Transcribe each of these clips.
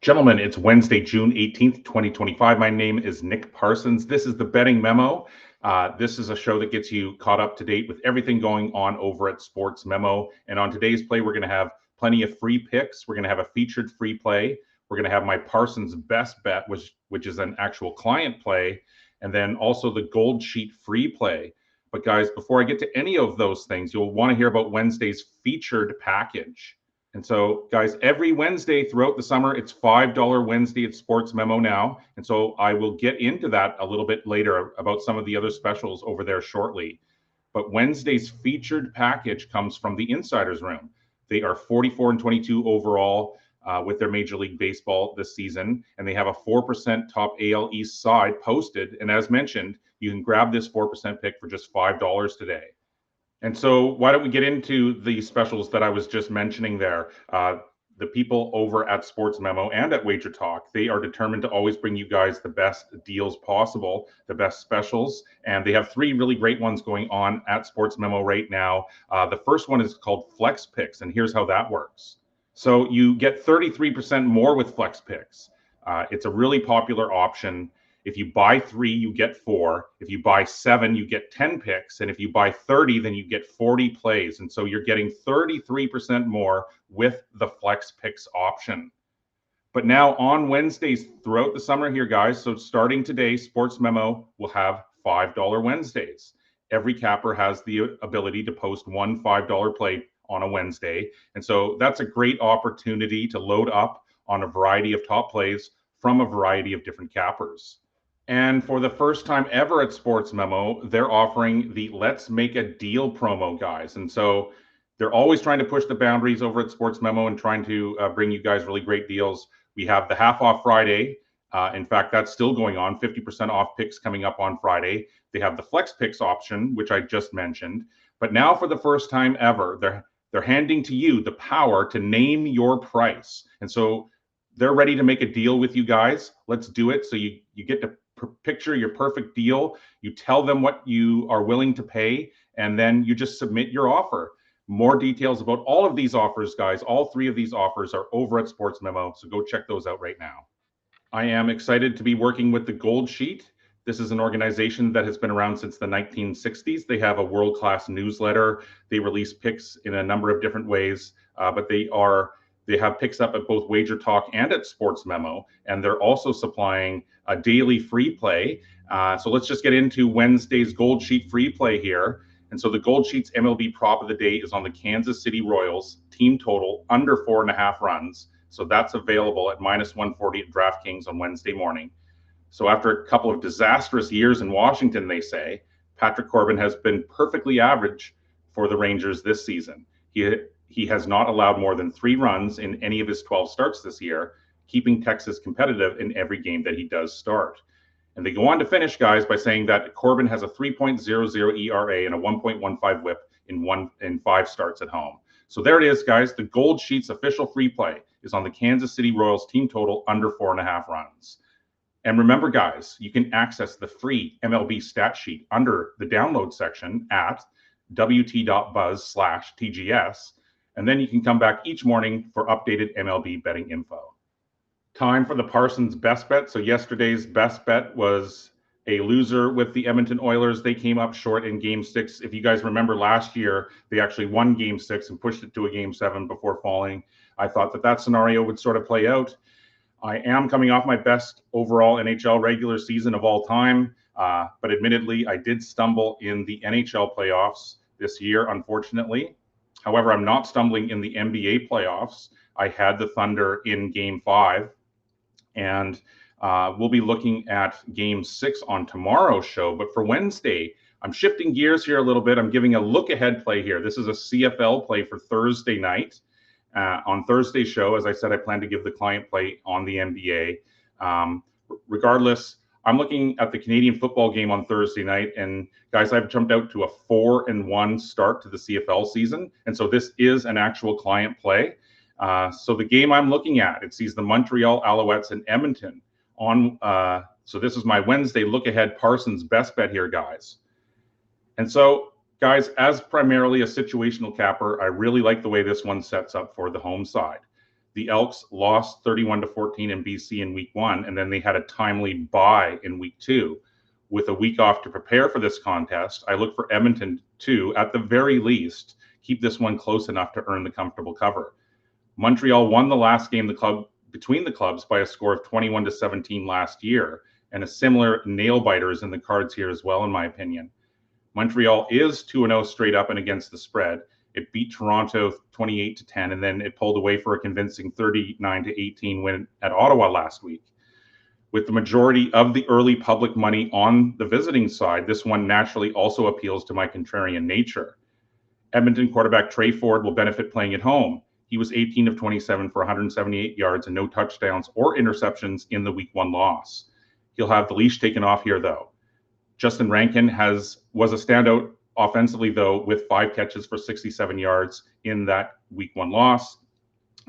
Gentlemen, it's Wednesday, June 18th, 2025. My name is Nick Parsons. This is the Betting Memo. This is a show that gets you caught up to date with everything going on over at Sports Memo. And on today's play, we're going to have plenty of free picks. We're going to have a featured free play. We're going to have my Parsons best bet, which is an actual client play, and then also the Gold Sheet free play. But guys, before I get to any of those things, you'll want to hear about Wednesday's featured package. And so, guys, every Wednesday throughout the summer, it's $5 Wednesday at Sports Memo now. And so I will get into that a little bit later about some of the other specials over there shortly. But Wednesday's featured package comes from the Insiders Room. They are 44-22 overall with their Major League Baseball this season. And they have a 4% top AL East side posted. And as mentioned, you can grab this 4% pick for just $5 today. And so why don't we get into the specials that I was just mentioning there? The people over at Sports Memo and at Wager Talk, they are determined to always bring you guys the best deals possible, the best specials. And they have three really great ones going on at Sports Memo right now. The first one is called Flex Picks, and here's how that works. So you get 33% more with Flex Picks. It's a really popular option. If you buy 3, you get 4. If you buy 7, you get 10 picks. And if you buy 30, then you get 40 plays. And so you're getting 33% more with the Flex Picks option. But now on Wednesdays throughout the summer here, guys, so starting today, Sports Memo will have $5 Wednesdays. Every capper has the ability to post one $5 play on a Wednesday. And so that's a great opportunity to load up on a variety of top plays from a variety of different cappers. And for the first time ever at Sports Memo, they're offering the Let's Make a Deal promo, guys. And so they're always trying to push the boundaries over at Sports Memo and trying to bring you guys really great deals. We have the half off Friday. In fact, that's still going on, 50% off picks coming up on Friday. They have the Flex Picks option, which I just mentioned. But now for the first time ever, they're handing to you the power to name your price. And so they're ready to make a deal with you guys. Let's do it. So you get to picture your perfect deal. You tell them what you are willing to pay, and then you just submit your offer. More details about all of these offers, guys. All 3 of these offers are over at Sports Memo, so go check those out right now. I am excited to be working with the Gold Sheet. This is an organization that has been around since the 1960s. They have a world-class newsletter. They release picks in a number of different ways, but they have picks up at both Wager Talk and at Sports Memo, and they're also supplying a daily free play. So let's just get into Wednesday's Gold Sheet free play here. And so the Gold Sheet's MLB prop of the day is on the Kansas City Royals team total under 4.5 runs. So that's available at -140 at DraftKings on Wednesday morning. So after a couple of disastrous years in Washington, they say, Patrick Corbin has been perfectly average for the Rangers this season. He has not allowed more than 3 runs in any of his 12 starts this year, keeping Texas competitive in every game that he does start. And they go on to finish, guys, by saying that Corbin has a 3.00 ERA and a 1.15 WHIP in 5 starts at home. So there it is, guys. The Gold Sheet's official free play is on the Kansas City Royals team total under 4.5 runs. And remember, guys, you can access the free MLB stat sheet under the download section at wt.buzz/TGS. And then you can come back each morning for updated MLB betting info. Time for the Parsons best bet. So yesterday's best bet was a loser with the Edmonton Oilers. They came up short in Game 6. If you guys remember last year, they actually won Game 6 and pushed it to a Game 7 before falling. I thought that scenario would sort of play out. I am coming off my best overall NHL regular season of all time, but admittedly, I did stumble in the NHL playoffs this year, unfortunately. However, I'm not stumbling in the NBA playoffs. I had the Thunder in Game 5, and we'll be looking at Game 6 on tomorrow's show. But for Wednesday, I'm shifting gears here a little bit. I'm giving a look-ahead play here. This is a CFL play for Thursday night. On Thursday's show, as I said, I plan to give the client play on the NBA. Regardless, I'm looking at the Canadian football game on Thursday night, and guys, I've jumped out to a 4-1 start to the CFL season, and so this is an actual client play. So the game I'm looking at, it sees the Montreal Alouettes in Edmonton on. So this is my Wednesday look ahead Parsons best bet here, guys. And so, guys, as primarily a situational capper, I really like the way this one sets up for the home side. The Elks lost 31-14 in BC in week 1, and then they had a timely bye in week 2. With a week off to prepare for this contest, I look for Edmonton to, at the very least, keep this one close enough to earn the comfortable cover. Montreal won the last game between the clubs by a score of 21-17 last year, and a similar nail-biter is in the cards here as well, in my opinion. Montreal is 2-0 straight up and against the spread. It beat Toronto 28-10, and then it pulled away for a convincing 39-18 win at Ottawa last week. With the majority of the early public money on the visiting side, this one naturally also appeals to my contrarian nature. Edmonton quarterback Trey Ford will benefit playing at home. He was 18 of 27 for 178 yards and no touchdowns or interceptions in the week 1 loss. He'll have the leash taken off here, though. Justin Rankin was a standout offensively, though, with 5 catches for 67 yards in that week 1 loss.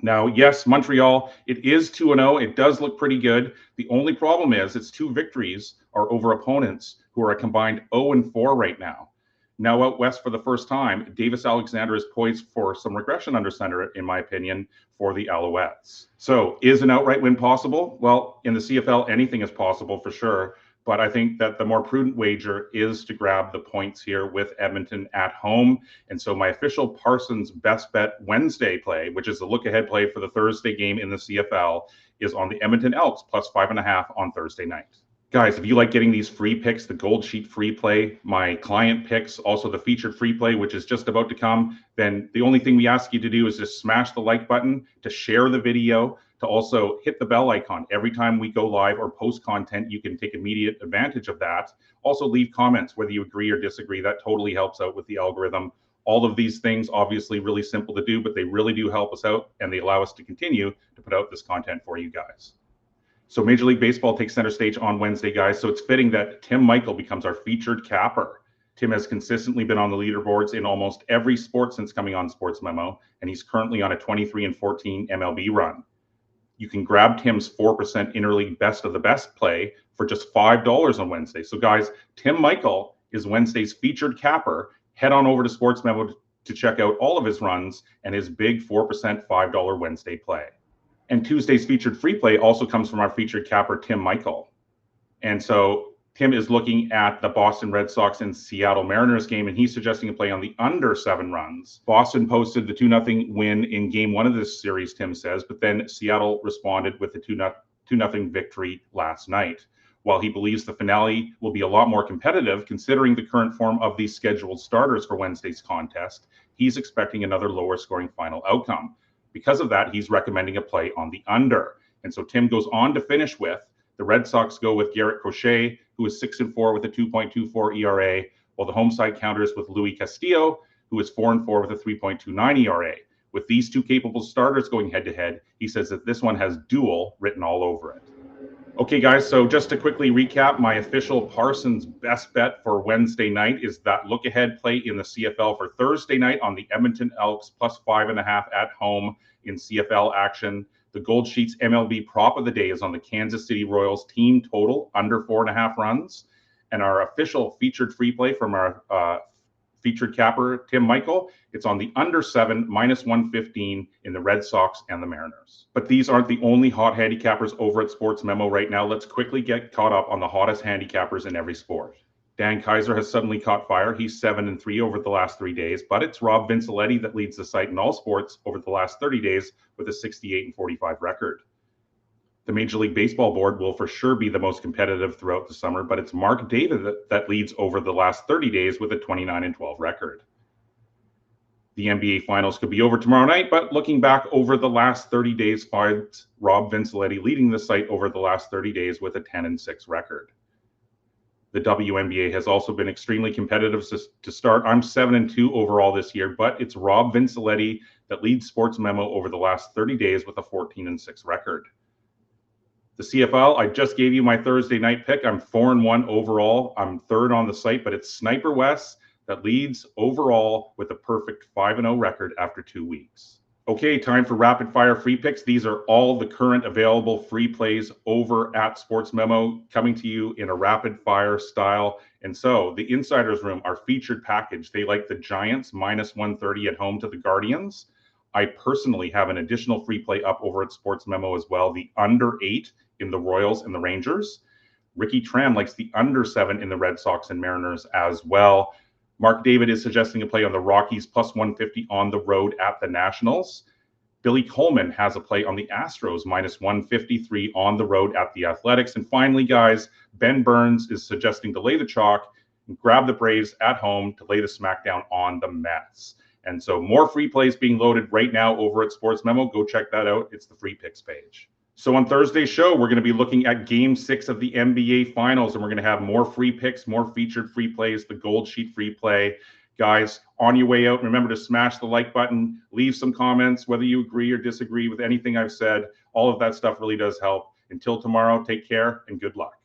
Now, yes, Montreal, it is 2-0. It does look pretty good. The only problem is its 2 victories are over opponents who are a combined 0-4 right now. Now out west for the first time, Davis Alexander is poised for some regression under center, in my opinion, for the Alouettes. So is an outright win possible? Well, in the CFL, anything is possible for sure. But I think that the more prudent wager is to grab the points here with Edmonton at home. And so my official Parsons best bet Wednesday play, which is the look-ahead play for the Thursday game in the CFL, is on the Edmonton Elks plus 5.5 on Thursday night. Guys, if you like getting these free picks, the Gold Sheet free play, my client picks, also the featured free play, which is just about to come, then the only thing we ask you to do is just smash the like button, to share the video, to also hit the bell icon. Every time we go live or post content, you can take immediate advantage of that. Also leave comments, whether you agree or disagree. That totally helps out with the algorithm. All of these things, obviously really simple to do, but they really do help us out, and they allow us to continue to put out this content for you guys. So Major League Baseball takes center stage on Wednesday, guys. So it's fitting that Tim Michael becomes our featured capper. Tim has consistently been on the leaderboards in almost every sport since coming on Sports Memo, and he's currently on a 23-14 MLB run. You can grab Tim's 4% interleague best of the best play for just $5 on Wednesday. So guys, Tim Michael is Wednesday's featured capper. Head on over to Sports Memo to check out all of his runs and his big 4% $5 Wednesday play. And Tuesday's featured free play also comes from our featured capper, Tim Michael. And so Tim is looking at the Boston Red Sox and Seattle Mariners game, and he's suggesting a play on the under 7 runs. Boston posted the 2-0 win in game 1 of this series, Tim says, but then Seattle responded with the 2-0 victory last night. While he believes the finale will be a lot more competitive, considering the current form of these scheduled starters for Wednesday's contest, he's expecting another lower scoring final outcome. Because of that, he's recommending a play on the under. And so Tim goes on to finish with, the Red Sox go with Garrett Crochet, who is 6-4 with a 2.24 ERA, while the home side counters with Luis Castillo, who is 4-4 with a 3.29 ERA. With these 2 capable starters going head-to-head, he says that this one has duel written all over it. Okay, guys, so just to quickly recap, my official Parsons best bet for Wednesday night is that look-ahead play in the CFL for Thursday night on the Edmonton Elks plus 5.5 at home in CFL action. The Gold Sheets MLB prop of the day is on the Kansas City Royals team total under 4.5 runs. And our official featured free play from our featured capper, Tim Michael, it's on the under 7 minus 115 in the Red Sox and the Mariners. But these aren't the only hot handicappers over at Sports Memo right now. Let's quickly get caught up on the hottest handicappers in every sport. Dan Kaiser has suddenly caught fire. He's 7-3 over the last 3 days, but it's Rob Vincelletti that leads the site in all sports over the last 30 days with a 68-45 record. The Major League Baseball board will for sure be the most competitive throughout the summer, but it's Mark David that leads over the last 30 days with a 29-12 record. The NBA Finals could be over tomorrow night, but looking back over the last 30 days finds Rob Vincelletti leading the site over the last 30 days with a 10-6 record. The WNBA has also been extremely competitive to start. I'm 7-2 overall this year, but it's Rob Vincelletti that leads Sports Memo over the last 30 days with a 14-6 record. The CFL, I just gave you my Thursday night pick. I'm 4-1 overall. I'm 3rd on the site, but it's Sniper West that leads overall with a perfect 5-0 record after 2 weeks. Okay, time for rapid fire free picks. These are all the current available free plays over at Sports Memo, coming to you in a rapid fire style. And so the Insiders Room, our featured package, they like the Giants minus 130 at home to the Guardians. I personally have an additional free play up over at Sports Memo as well, the under 8 in the Royals and the Rangers. Ricky Tran likes the under 7 in the Red Sox and Mariners as well. Mark David is suggesting a play on the Rockies plus 150 on the road at the Nationals. Billy Coleman has a play on the Astros minus 153 on the road at the Athletics. And finally, guys, Ben Burns is suggesting to lay the chalk and grab the Braves at home to lay the smackdown on the Mets. And so more free plays being loaded right now over at Sports Memo. Go check that out. It's the free picks page. So on Thursday's show, we're going to be looking at Game 6 of the NBA Finals, and we're going to have more free picks, more featured free plays, the Gold Sheet free play. Guys, on your way out, remember to smash the like button, leave some comments, whether you agree or disagree with anything I've said. All of that stuff really does help. Until tomorrow, take care and good luck.